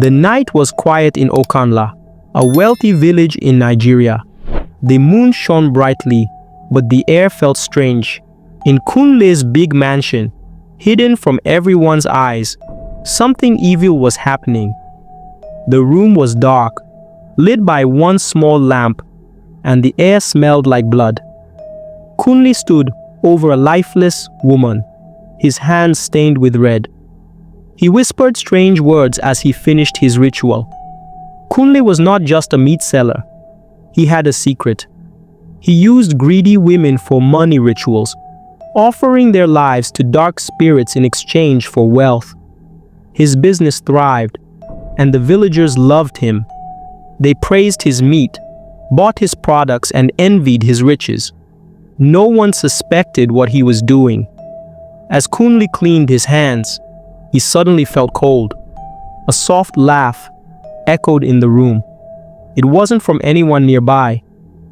The night was quiet in Okanla, a wealthy village in Nigeria. The moon shone brightly, but the air felt strange. In Kunle's big mansion, hidden from everyone's eyes, something evil was happening. The room was dark, lit by one small lamp, and the air smelled like blood. Kunle stood over a lifeless woman, his hands stained with red. He whispered strange words as he finished his ritual. Kunle was not just a meat seller. He had a secret. He used greedy women for money rituals, offering their lives to dark spirits in exchange for wealth. His business thrived, and the villagers loved him. They praised his meat, bought his products, and envied his riches. No one suspected what he was doing. As Kunle cleaned his hands, he suddenly felt cold. A soft laugh echoed in the room. It wasn't from anyone nearby.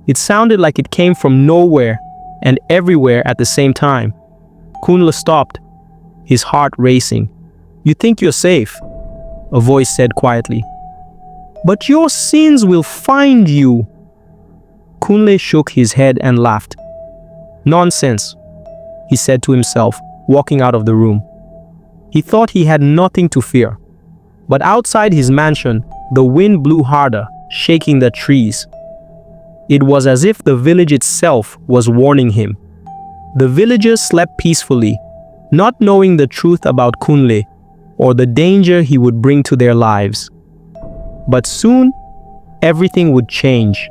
It sounded like it came from nowhere and everywhere at the same time. Kunle stopped, his heart racing. "You think you're safe," a voice said quietly. "But your sins will find you." Kunle shook his head and laughed. "Nonsense," he said to himself, walking out of the room. He thought he had nothing to fear. But outside his mansion, the wind blew harder, shaking the trees. It was as if the village itself was warning him. The villagers slept peacefully, not knowing the truth about Kunle or the danger he would bring to their lives. But soon, everything would change.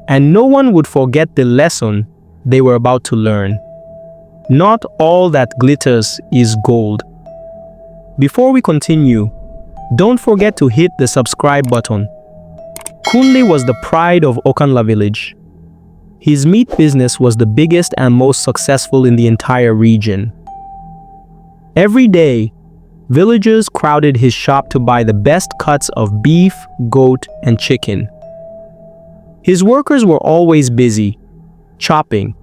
And no one would forget the lesson they were about to learn. Not all that glitters is gold. Before we continue, don't forget to hit the subscribe button. Kunle was the pride of Okanla village. His meat business was the biggest and most successful in the entire region. Every day, villagers crowded his shop to buy the best cuts of beef, goat, and chicken. His workers were always busy, chopping,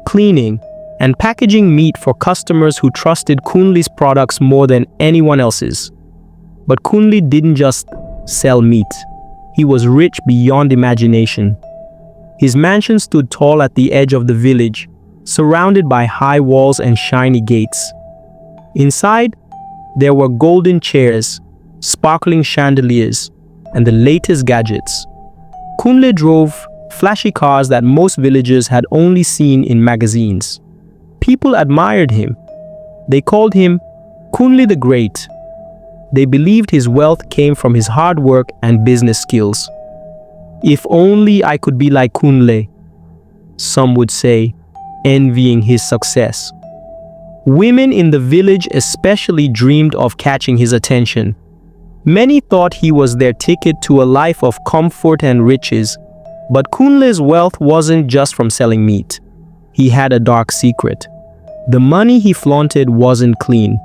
cleaning, and packaging meat for customers who trusted Kunle's products more than anyone else's. But Kunle didn't just sell meat. He was rich beyond imagination. His mansion stood tall at the edge of the village, surrounded by high walls and shiny gates. Inside, there were golden chairs, sparkling chandeliers, and the latest gadgets. Kunle drove flashy cars that most villagers had only seen in magazines. People admired him. They called him Kunle the Great. They believed his wealth came from his hard work and business skills. "If only I could be like Kunle," some would say, envying his success. Women in the village especially dreamed of catching his attention. Many thought he was their ticket to a life of comfort and riches. But Kunle's wealth wasn't just from selling meat. He had a dark secret. The money he flaunted wasn't clean.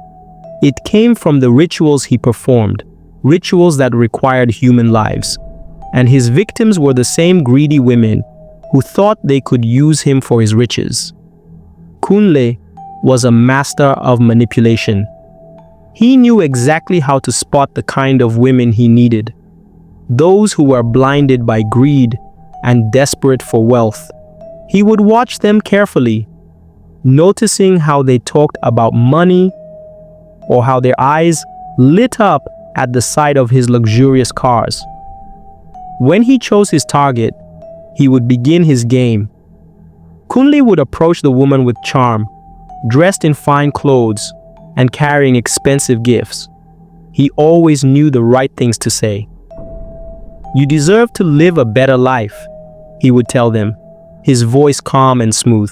It came from the rituals he performed, rituals that required human lives. And his victims were the same greedy women who thought they could use him for his riches. Kunle was a master of manipulation. He knew exactly how to spot the kind of women he needed. Those who were blinded by greed and desperate for wealth. He would watch them carefully, noticing how they talked about money or how their eyes lit up at the sight of his luxurious cars. When he chose his target, he would begin his game. Kunle would approach the woman with charm, dressed in fine clothes and carrying expensive gifts. He always knew the right things to say. "You deserve to live a better life," he would tell them, his voice calm and smooth.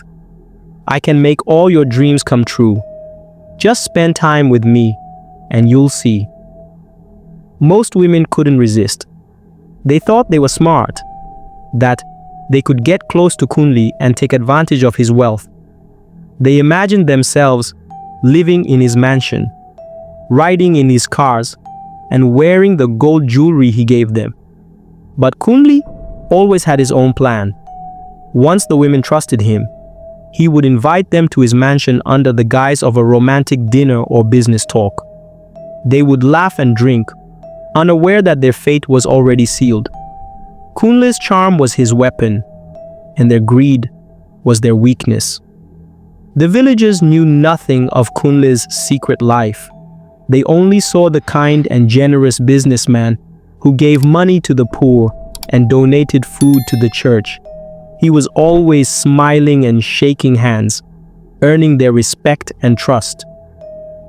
"I can make all your dreams come true. Just spend time with me, and you'll see." Most women couldn't resist. They thought they were smart, that they could get close to Kunle and take advantage of his wealth. They imagined themselves living in his mansion, riding in his cars, and wearing the gold jewelry he gave them. But Kunle always had his own plan. Once the women trusted him, he would invite them to his mansion under the guise of a romantic dinner or business talk. They would laugh and drink, unaware that their fate was already sealed. Kunle's charm was his weapon, and their greed was their weakness. The villagers knew nothing of Kunle's secret life. They only saw the kind and generous businessman who gave money to the poor and donated food to the church. He was always smiling and shaking hands, earning their respect and trust.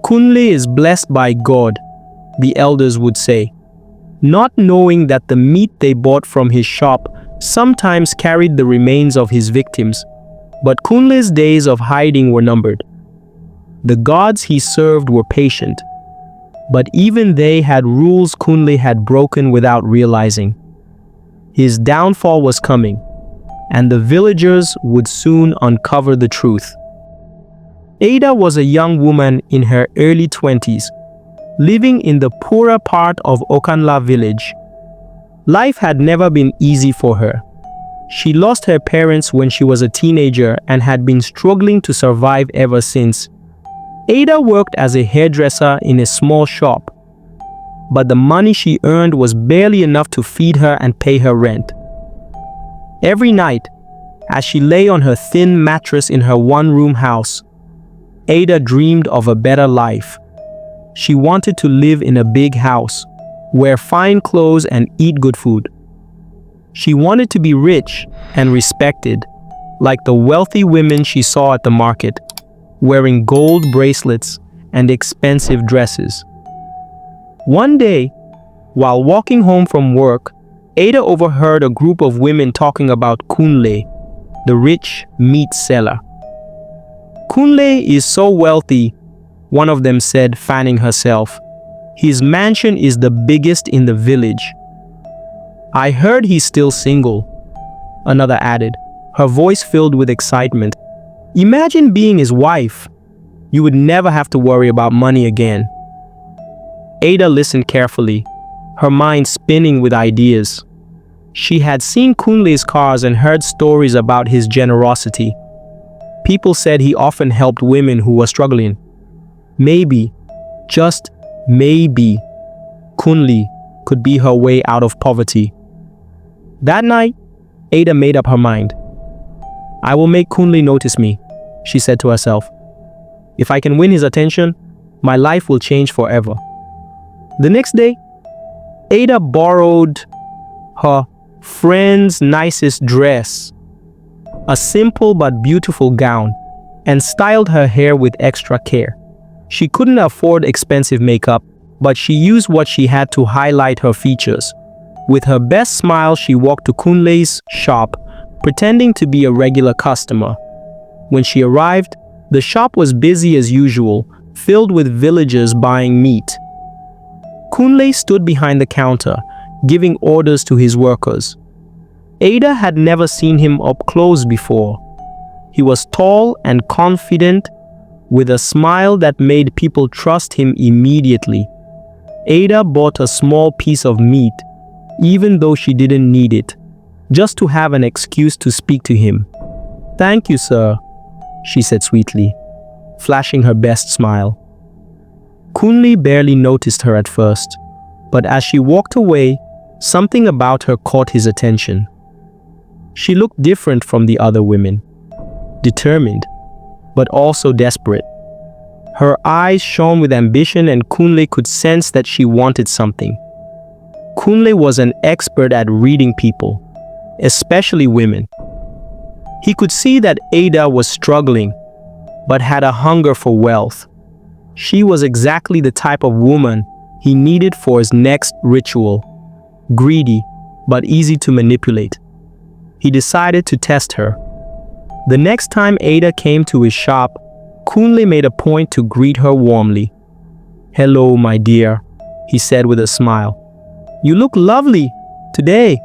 Kunle is blessed by God, the elders would say, not knowing that the meat they bought from his shop sometimes carried the remains of his victims. But Kunle's days of hiding were numbered. The gods he served were patient, but even they had rules Kunle had broken without realizing. His downfall was coming, and the villagers would soon uncover the truth. Ada was a young woman in her early 20s, living in the poorer part of Okanla village. Life had never been easy for her. She lost her parents when she was a teenager and had been struggling to survive ever since. Ada worked as a hairdresser in a small shop, but the money she earned was barely enough to feed her and pay her rent. Every night, as she lay on her thin mattress in her one-room house, Ada dreamed of a better life. She wanted to live in a big house, wear fine clothes and eat good food. She wanted to be rich and respected, like the wealthy women she saw at the market, wearing gold bracelets and expensive dresses. One day, while walking home from work, Ada overheard a group of women talking about Kunle, the rich meat seller. "Kunle is so wealthy," one of them said, fanning herself. "His mansion is the biggest in the village." "I heard he's still single," another added, her voice filled with excitement. "Imagine being his wife. You would never have to worry about money again." Ada listened carefully, her mind spinning with ideas. She had seen Kunle's cars and heard stories about his generosity. People said he often helped women who were struggling. Maybe, just maybe, Kunle could be her way out of poverty. That night, Ada made up her mind. "I will make Kunle notice me," she said to herself. "If I can win his attention, my life will change forever." The next day, Ada borrowed her friend's nicest dress, a simple but beautiful gown, and styled her hair with extra care. She couldn't afford expensive makeup, but she used what she had to highlight her features. With her best smile, she walked to Kunle's shop, pretending to be a regular customer. When she arrived, the shop was busy as usual, filled with villagers buying meat. Kunle stood behind the counter, giving orders to his workers. Ada had never seen him up close before. He was tall and confident, with a smile that made people trust him immediately. Ada bought a small piece of meat, even though she didn't need it, just to have an excuse to speak to him. "Thank you, sir," she said sweetly, flashing her best smile. Kunle barely noticed her at first, but as she walked away, something about her caught his attention. She looked different from the other women, determined, but also desperate. Her eyes shone with ambition, and Kunle could sense that she wanted something. Kunle was an expert at reading people, especially women. He could see that Ada was struggling, but had a hunger for wealth. She was exactly the type of woman he needed for his next ritual. Greedy, but easy to manipulate. He decided to test her. The next time Ada came to his shop, Kunle made a point to greet her warmly. "Hello, my dear," he said with a smile. "You look lovely today."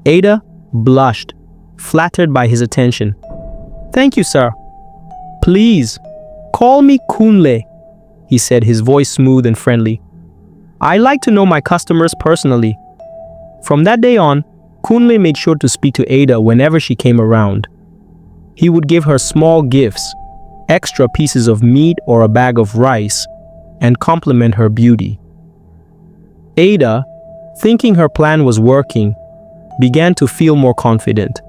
Ada blushed, flattered by his attention. "Thank you, sir. Please, call me Kunle," he said, his voice smooth and friendly. "I like to know my customers personally." From that day on, Kunle made sure to speak to Ada whenever she came around. He would give her small gifts, extra pieces of meat or a bag of rice, and compliment her beauty. Ada, thinking her plan was working, began to feel more confident.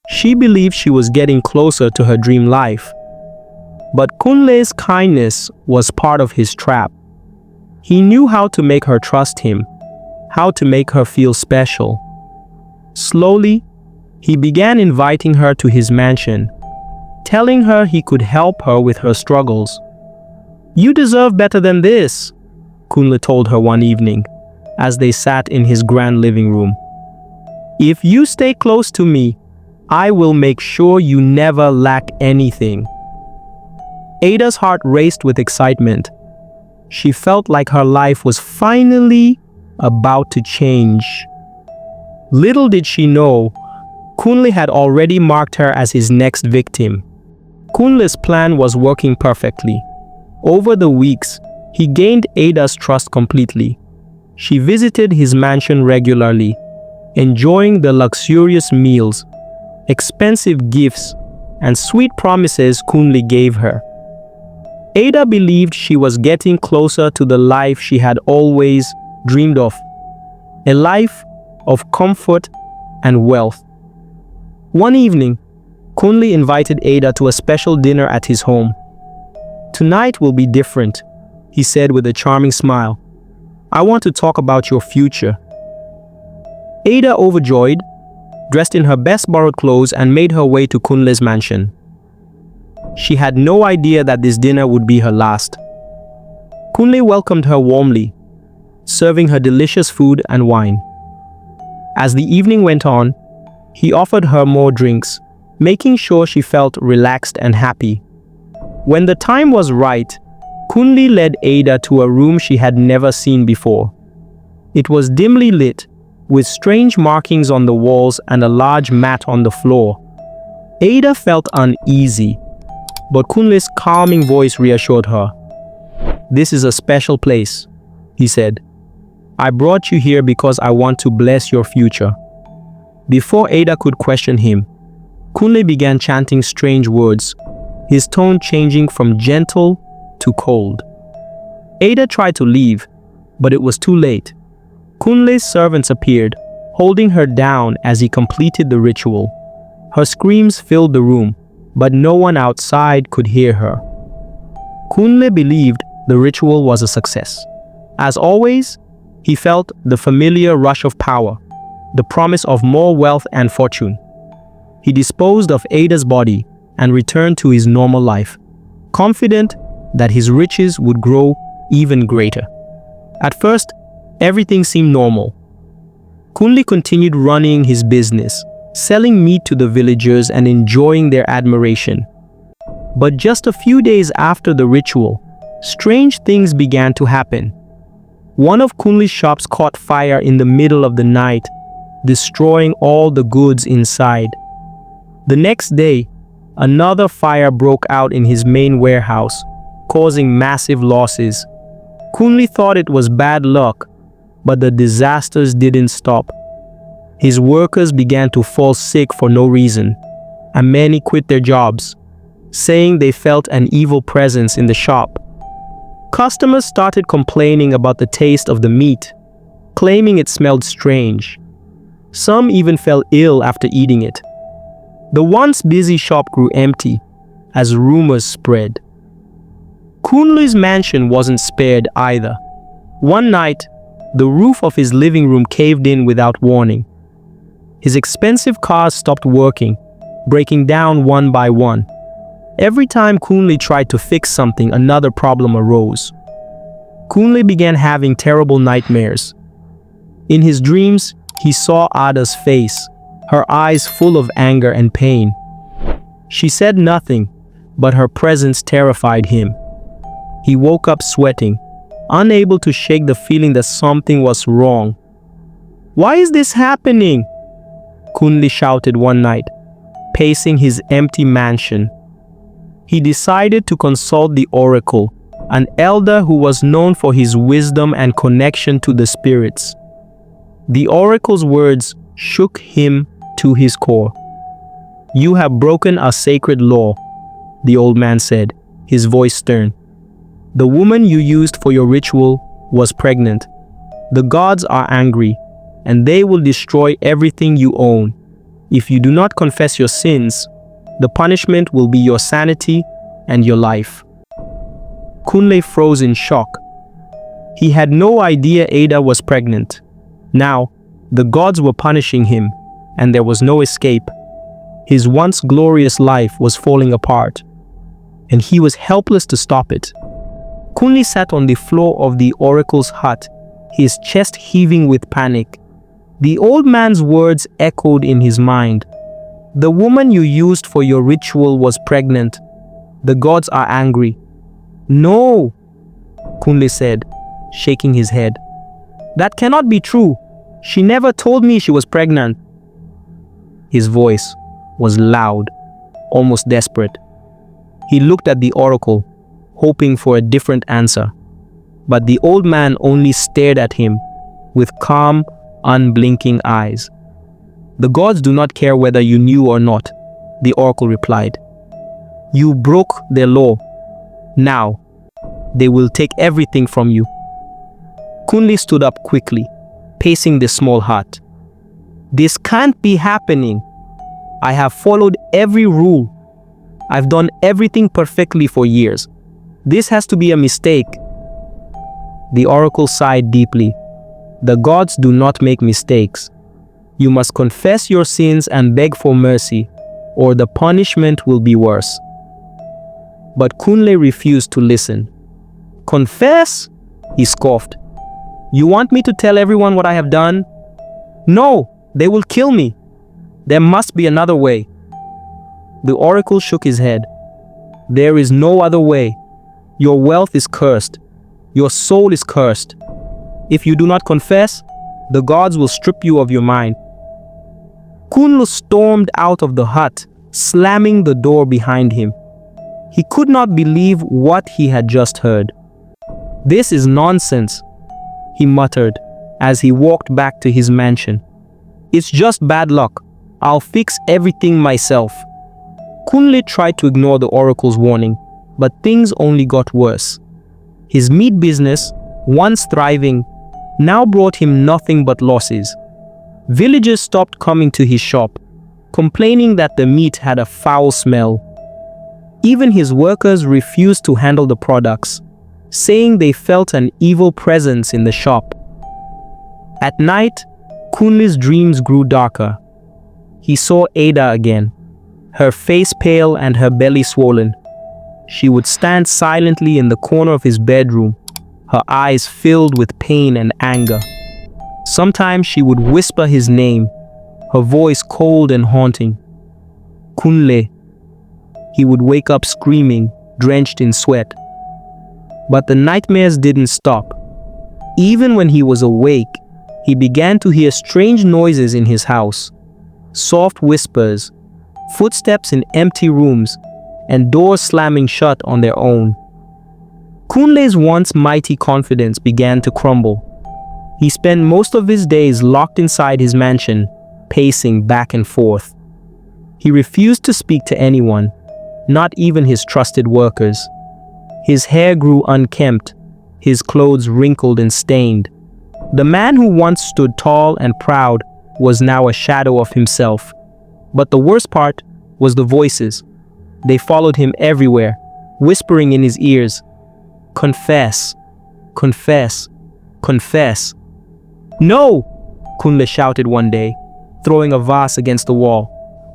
She believed she was getting closer to her dream life. But Kunle's kindness was part of his trap. He knew how to make her trust him, how to make her feel special. Slowly, he began inviting her to his mansion, telling her he could help her with her struggles. "You deserve better than this," Kunle told her one evening, as they sat in his grand living room. "If you stay close to me, I will make sure you never lack anything." Ada's heart raced with excitement. She felt like her life was finally about to change. Little did she know, Kunle had already marked her as his next victim. Kunle's plan was working perfectly. Over the weeks, he gained Ada's trust completely. She visited his mansion regularly, enjoying the luxurious meals, expensive gifts, and sweet promises Kunle gave her. Ada believed she was getting closer to the life she had always dreamed of, a life of comfort and wealth. One evening, Kunle invited Ada to a special dinner at his home. "Tonight will be different," he said with a charming smile. "I want to talk about your future." Ada, overjoyed, dressed in her best borrowed clothes and made her way to Kunle's mansion. She had no idea that this dinner would be her last. Kunle welcomed her warmly, serving her delicious food and wine. As the evening went on, he offered her more drinks, making sure she felt relaxed and happy. When the time was right, Kunle led Ada to a room she had never seen before. It was dimly lit, with strange markings on the walls and a large mat on the floor. Ada felt uneasy, but Kunle's calming voice reassured her. "This is a special place," he said. "I brought you here because I want to bless your future." Before Ada could question him, Kunle began chanting strange words, his tone changing from gentle to cold. Ada tried to leave, but it was too late. Kunle's servants appeared, holding her down as he completed the ritual. Her screams filled the room, but no one outside could hear her. Kunle believed the ritual was a success. As always, he felt the familiar rush of power, the promise of more wealth and fortune. He disposed of Ada's body and returned to his normal life, confident that his riches would grow even greater. At first, everything seemed normal. Kunle continued running his business, selling meat to the villagers and enjoying their admiration. But just a few days after the ritual, strange things began to happen. One of Kunle's shops caught fire in the middle of the night, destroying all the goods inside. The next day, another fire broke out in his main warehouse, causing massive losses. Kunle thought it was bad luck, but the disasters didn't stop. His workers began to fall sick for no reason, and many quit their jobs, saying they felt an evil presence in the shop. Customers started complaining about the taste of the meat, claiming it smelled strange. Some even fell ill after eating it. The once busy shop grew empty as rumors spread. Kunle's mansion wasn't spared either. One night, the roof of his living room caved in without warning. His expensive cars stopped working, breaking down one by one. Every time Kunle tried to fix something, another problem arose. Kunle began having terrible nightmares. In his dreams, he saw Ada's face, her eyes full of anger and pain. She said nothing, but her presence terrified him. He woke up sweating, unable to shake the feeling that something was wrong. "Why is this happening?" Kunle shouted one night, pacing his empty mansion. He decided to consult the oracle, an elder who was known for his wisdom and connection to the spirits. The oracle's words shook him to his core. "You have broken a sacred law," the old man said, his voice stern. "The woman you used for your ritual was pregnant. The gods are angry, and they will destroy everything you own. If you do not confess your sins, the punishment will be your sanity and your life." Kunle froze in shock. He had no idea Ada was pregnant. Now, the gods were punishing him, and there was no escape. His once glorious life was falling apart, and he was helpless to stop it. Kunle sat on the floor of the oracle's hut, his chest heaving with panic. The old man's words echoed in his mind. "The woman you used for your ritual was pregnant. The gods are angry." "No," Kunle said, shaking his head. "That cannot be true. She never told me she was pregnant." His voice was loud, almost desperate. He looked at the oracle, hoping for a different answer. But the old man only stared at him with calm, unblinking eyes. "The gods do not care whether you knew or not," the oracle replied. "You broke their law. Now, they will take everything from you." Kunle stood up quickly, pacing the small hut. "This can't be happening. I have followed every rule. I've done everything perfectly for years. This has to be a mistake." The oracle sighed deeply. "The gods do not make mistakes. You must confess your sins and beg for mercy, or the punishment will be worse." But Kunle refused to listen. "Confess?" he scoffed. "You want me to tell everyone what I have done? No, they will kill me. There must be another way." The oracle shook his head. "There is no other way. Your wealth is cursed. Your soul is cursed. If you do not confess, the gods will strip you of your mind." Kunle stormed out of the hut, slamming the door behind him. He could not believe what he had just heard. "This is nonsense," he muttered as he walked back to his mansion. "It's just bad luck. I'll fix everything myself." Kunle tried to ignore the oracle's warning, but things only got worse. His meat business, once thriving, now brought him nothing but losses. Villagers stopped coming to his shop, complaining that the meat had a foul smell. Even his workers refused to handle the products, saying they felt an evil presence in the shop. At night, Kunle's dreams grew darker. He saw Ada again, her face pale and her belly swollen. She would stand silently in the corner of his bedroom, her eyes filled with pain and anger. Sometimes she would whisper his name, her voice cold and haunting. "Kunle." He would wake up screaming, drenched in sweat. But the nightmares didn't stop. Even when he was awake, he began to hear strange noises in his house. Soft whispers, footsteps in empty rooms, and doors slamming shut on their own. Kunle's once mighty confidence began to crumble. He spent most of his days locked inside his mansion, pacing back and forth. He refused to speak to anyone, not even his trusted workers. His hair grew unkempt, his clothes wrinkled and stained. The man who once stood tall and proud was now a shadow of himself. But the worst part was the voices. They followed him everywhere, whispering in his ears, "Confess, confess, confess." "No!" Kunle shouted one day, throwing a vase against the wall.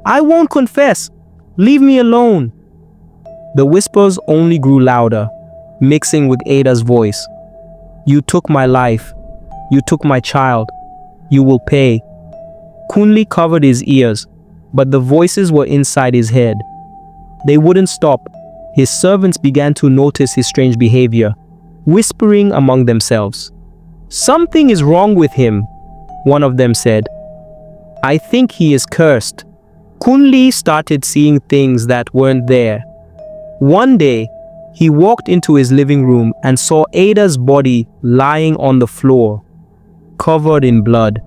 "I won't confess! Leave me alone!" The whispers only grew louder, mixing with Ada's voice. "You took my life. You took my child. You will pay." Kunle covered his ears, but the voices were inside his head. They wouldn't stop. His servants began to notice his strange behavior, whispering among themselves. "Something is wrong with him," one of them said. "I think he is cursed." Kunle started seeing things that weren't there. One day, he walked into his living room and saw Ada's body lying on the floor, covered in blood.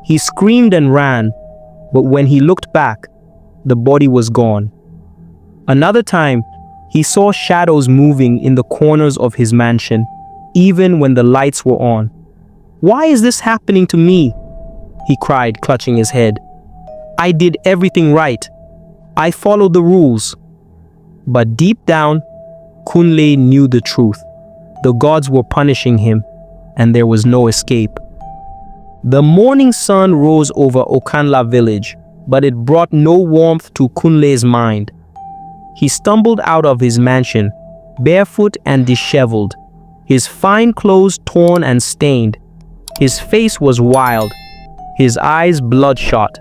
He screamed and ran, but when he looked back, the body was gone. Another time, he saw shadows moving in the corners of his mansion, even when the lights were on. Why is this happening to me? He cried, clutching his head. I did everything right. I followed the rules. But deep down, Kunle knew the truth. The gods were punishing him, and there was no escape. The morning sun rose over Okanla village, but it brought no warmth to Kunle's mind. He stumbled out of his mansion, barefoot and disheveled, his fine clothes torn and stained. His face was wild, his eyes bloodshot.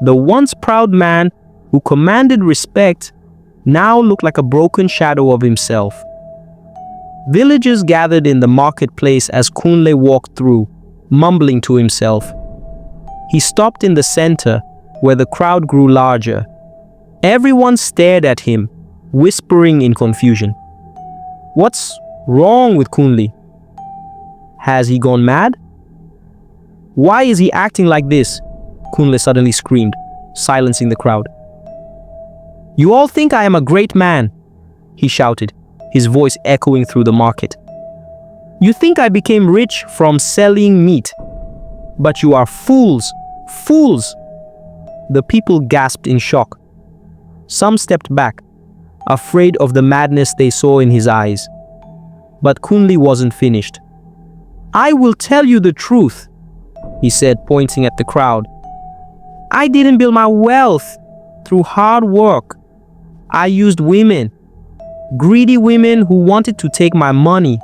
The once proud man who commanded respect now looked like a broken shadow of himself. Villagers gathered in the marketplace as Kunle walked through, mumbling to himself. He stopped in the center, where the crowd grew larger. Everyone stared at him, whispering in confusion. What's wrong with Kunle? Has he gone mad? Why is he acting like this? Kunle suddenly screamed, silencing the crowd. You all think I am a great man, he shouted, his voice echoing through the market. You think I became rich from selling meat, but you are fools, fools. The people gasped in shock. Some stepped back, afraid of the madness they saw in his eyes. But Kunle wasn't finished. I will tell you the truth, he said, pointing at the crowd. I didn't build my wealth through hard work. I used women, greedy women who wanted to take my money.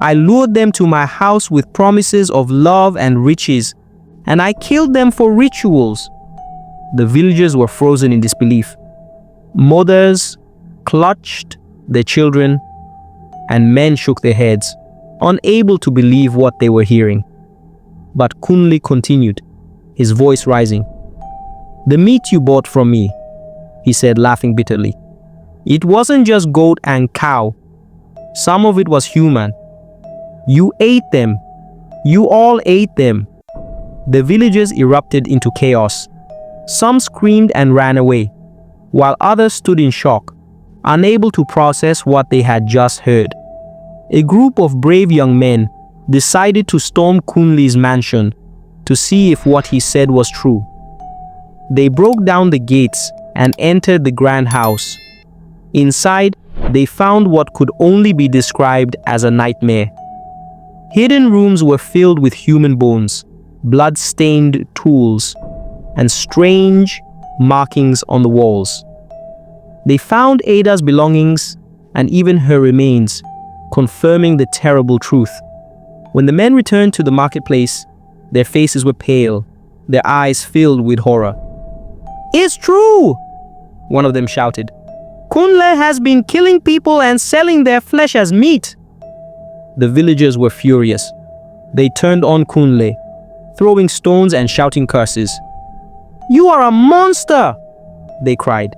I lured them to my house with promises of love and riches, and I killed them for rituals. The villagers were frozen in disbelief. Mothers clutched their children, and men shook their heads, unable to believe what they were hearing. But Kunle continued, his voice rising. The meat you bought from me, he said, laughing bitterly. It wasn't just goat and cow. Some of it was human. You ate them. You all ate them. The villagers erupted into chaos. Some screamed and ran away, while others stood in shock, unable to process what they had just heard. A group of brave young men decided to storm Kunle's mansion to see if what he said was true. They broke down the gates and entered the grand house. Inside, they found what could only be described as a nightmare. Hidden rooms were filled with human bones, blood-stained tools, and strange markings on the walls. They found Ada's belongings and even her remains, confirming the terrible truth. When the men returned to the marketplace, their faces were pale, their eyes filled with horror. It's true! One of them shouted. Kunle has been killing people and selling their flesh as meat. The villagers were furious. They turned on Kunle, throwing stones and shouting curses. You are a monster, they cried.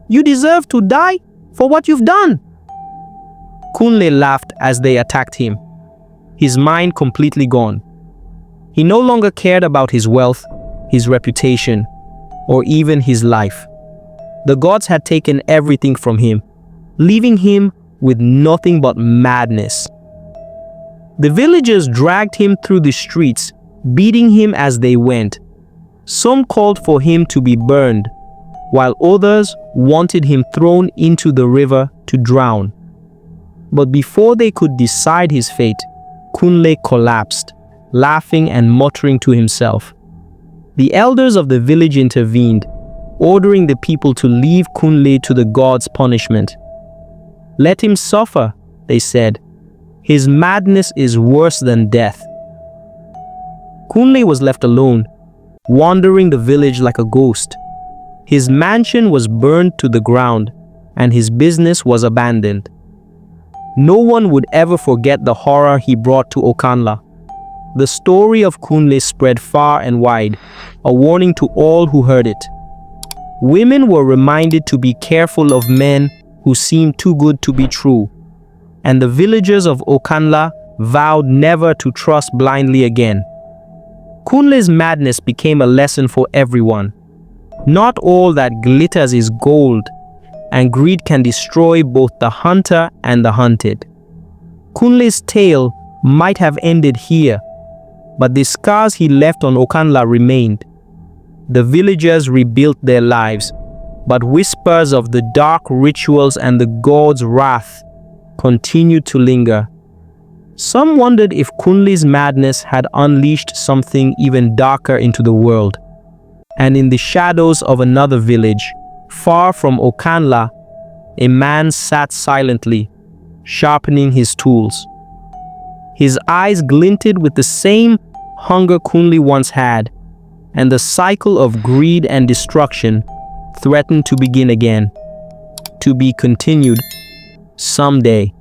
You deserve to die for what you've done. Kunle laughed as they attacked him, his mind completely gone. He no longer cared about his wealth, his reputation, or even his life. The gods had taken everything from him, leaving him with nothing but madness. The villagers dragged him through the streets, beating him as they went. Some called for him to be burned, while others wanted him thrown into the river to drown. But before they could decide his fate, Kunle collapsed, laughing and muttering to himself. The elders of the village intervened, ordering the people to leave Kunle to the gods' punishment. Let him suffer, they said. His madness is worse than death. Kunle was left alone, wandering the village like a ghost. His mansion was burned to the ground, and his business was abandoned. No one would ever forget the horror he brought to Okanla. The story of Kunle spread far and wide, a warning to all who heard it. Women were reminded to be careful of men who seemed too good to be true, and the villagers of Okanla vowed never to trust blindly again. Kunle's madness became a lesson for everyone. Not all that glitters is gold, and greed can destroy both the hunter and the hunted. Kunle's tale might have ended here, but the scars he left on Okanla remained. The villagers rebuilt their lives, but whispers of the dark rituals and the god's wrath continued to linger. Some wondered if Kunle's madness had unleashed something even darker into the world. And in the shadows of another village, far from Okanla, a man sat silently, sharpening his tools. His eyes glinted with the same hunger Kunle once had, and the cycle of greed and destruction threatened to begin again, to be continued someday.